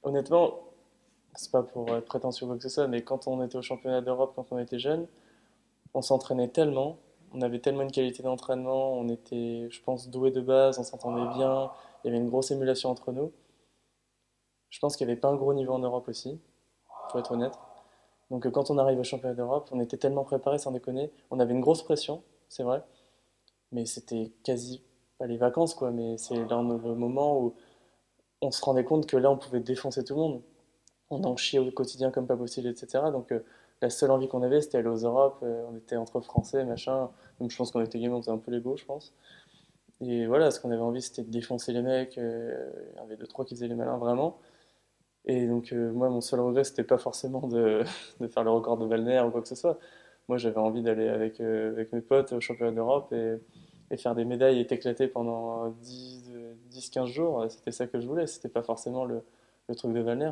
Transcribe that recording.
Honnêtement, c'est pas pour être prétentieux ou quoi que ce soit, mais quand on était au championnat d'Europe, quand on était jeune, on s'entraînait tellement, on avait tellement une qualité d'entraînement, on était, je pense, doués de base, on s'entendait bien, il y avait une grosse émulation entre nous. Je pense qu'il n'y avait pas un gros niveau en Europe aussi, faut être honnête. Donc quand on arrive au championnat d'Europe, on était tellement préparés, sans déconner. On avait une grosse pression, c'est vrai, mais c'était quasi pas les vacances, quoi, mais c'est là le moment où on se rendait compte que là, on pouvait défoncer tout le monde. On en chiait au quotidien comme pas possible, etc. Donc la seule envie qu'on avait, c'était aller aux Europes. On était entre Français, machin. Donc je pense qu'on était gamins, on faisait un peu les beaux, je pense. Et voilà, ce qu'on avait envie, c'était de défoncer les mecs. Il y en avait deux, trois qui faisaient les malins, vraiment. Et donc moi, mon seul regret, c'était pas forcément de faire le record de Valner ou quoi que ce soit. Moi, j'avais envie d'aller avec mes potes au championnat d'Europe et faire des médailles et t'éclater pendant 10-15 jours. C'était ça que je voulais. C'était pas forcément le truc de Valner.